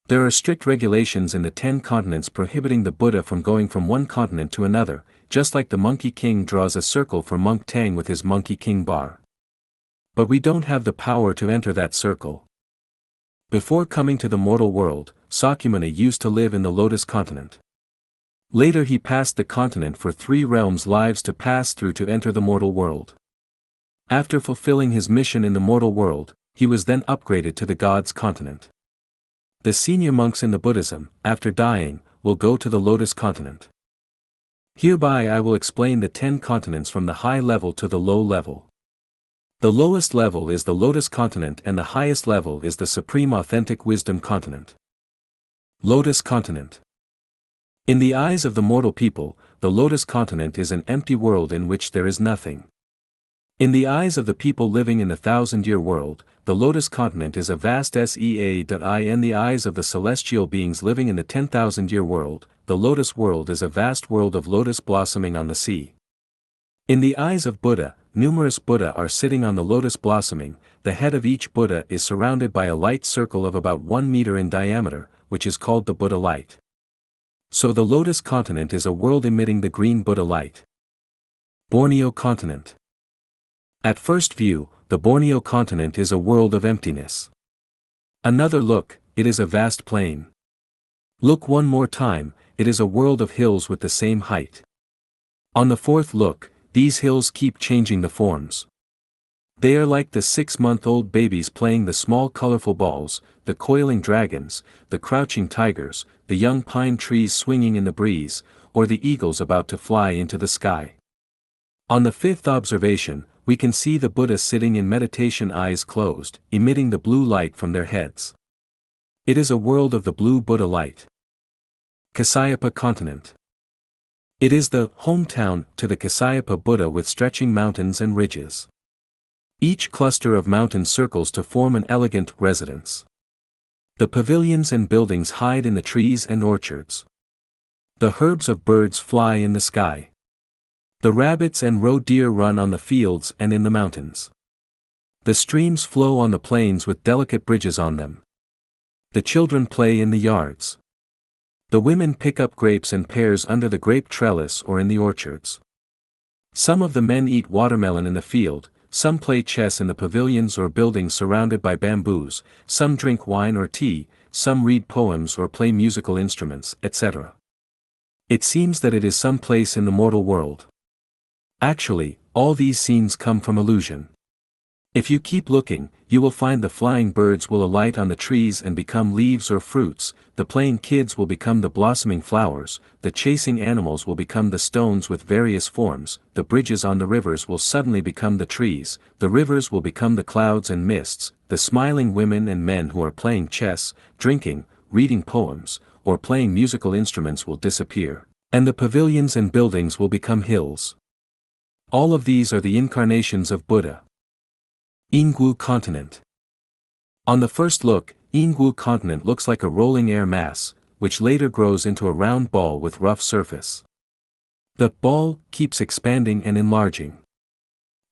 There are strict regulations in the 10 continents prohibiting the Buddha from going from one continent to another, just like the Monkey King draws a circle for Monk Tang with his Monkey King bar. But we don't have the power to enter that circle. Before coming to the mortal world, Sakyamuni used to live in the Lotus continent. Later he passed the continent for 3 realms lives to pass through to enter the mortal world. After fulfilling his mission in the mortal world, he was then upgraded to the God's continent. The senior monks in the Buddhism, after dying, will go to the Lotus continent. Hereby I will explain the 10 continents from the high level to the low level. The lowest level is the Lotus continent and the highest level is the Supreme Authentic Wisdom continent. Lotus continent. In the eyes of the mortal people, the Lotus continent is an empty world in which there is nothing. In the eyes of the people living in the 1,000-year world, the Lotus continent is a vast sea. In the eyes of the celestial beings living in the 10,000-year world, the Lotus world is a vast world of lotus blossoming on the sea. In the eyes of Buddha, numerous Buddha are sitting on the lotus blossoming. The head of each Buddha is surrounded by a light circle of about 1 meter in diameter, which is called the Buddha light. So the Lotus continent is a world emitting the green Buddha light. Borneo continent. At first view, the Borneo continent is a world of emptiness. Another look, it is a vast plain. Look one more time, it is a world of hills with the same height. On the 4th look, these hills keep changing the forms. They are like the 6-month-old babies playing the small colorful balls, the coiling dragons, the crouching tigers, the young pine trees swinging in the breeze, or the eagles about to fly into the sky. On the 5th observation, we can see the Buddha sitting in meditation, eyes closed, emitting the blue light from their heads. It is a world of the blue Buddha light. Kasyapa continent. It is the hometown to the Kasyapa Buddha with stretching mountains and ridges. Each cluster of mountain circles to form an elegant residence. The pavilions and buildings hide in the trees and orchards. The herds of birds fly in the sky. The rabbits and roe deer run on the fields and in the mountains. The streams flow on the plains with delicate bridges on them. The children play in the yards. The women pick up grapes and pears under the grape trellis or in the orchards. Some of the men eat watermelon in the field, some play chess in the pavilions or buildings surrounded by bamboos, some drink wine or tea, some read poems or play musical instruments, etc. It seems that it is some place in the mortal world. Actually, all these scenes come from illusion. If you keep looking, you will find the flying birds will alight on the trees and become leaves or fruits, the playing kids will become the blossoming flowers, the chasing animals will become the stones with various forms, the bridges on the rivers will suddenly become the trees, the rivers will become the clouds and mists, the smiling women and men who are playing chess, drinking, reading poems, or playing musical instruments will disappear, and the pavilions and buildings will become hills. All of these are the incarnations of Buddha. Ingwu continent. On the first look, Ingwu continent looks like a rolling air mass, which later grows into a round ball with rough surface. The ball keeps expanding and enlarging.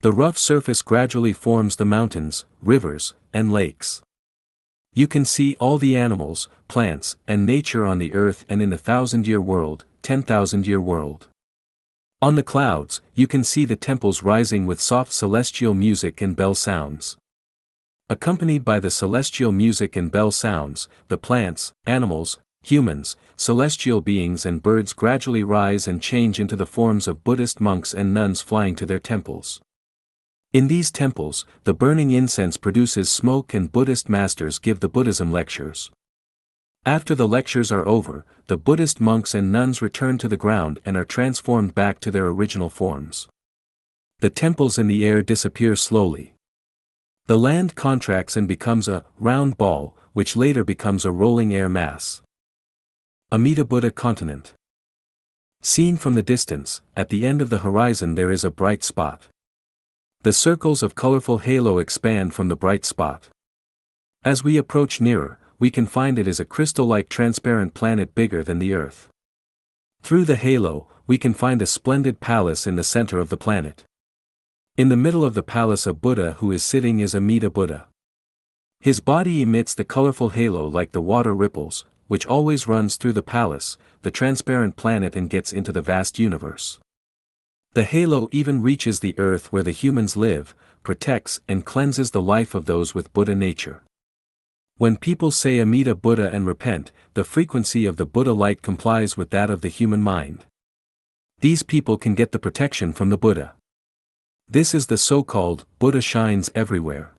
The rough surface gradually forms the mountains, rivers, and lakes. You can see all the animals, plants, and nature on the earth and in the 1,000-year world, 10,000-year world. On the clouds, you can see the temples rising with soft celestial music and bell sounds. Accompanied by the celestial music and bell sounds, the plants, animals, humans, celestial beings and birds gradually rise and change into the forms of Buddhist monks and nuns flying to their temples. In these temples, the burning incense produces smoke and Buddhist masters give the Buddhism lectures. After the lectures are over, the Buddhist monks and nuns return to the ground and are transformed back to their original forms. The temples in the air disappear slowly. The land contracts and becomes a round ball, which later becomes a rolling air mass. Amida Buddha continent. Seen from the distance, at the end of the horizon there is a bright spot. The circles of colorful halo expand from the bright spot. As we approach nearer, we can find it is a crystal-like transparent planet bigger than the Earth. Through the halo, we can find a splendid palace in the center of the planet. In the middle of the palace a Buddha who is sitting is Amida Buddha. His body emits the colorful halo like the water ripples, which always runs through the palace, the transparent planet and gets into the vast universe. The halo even reaches the earth where the humans live, protects and cleanses the life of those with Buddha nature. When people say Amida Buddha and repent, the frequency of the Buddha light complies with that of the human mind. These people can get the protection from the Buddha. This is the so-called Buddha shines everywhere.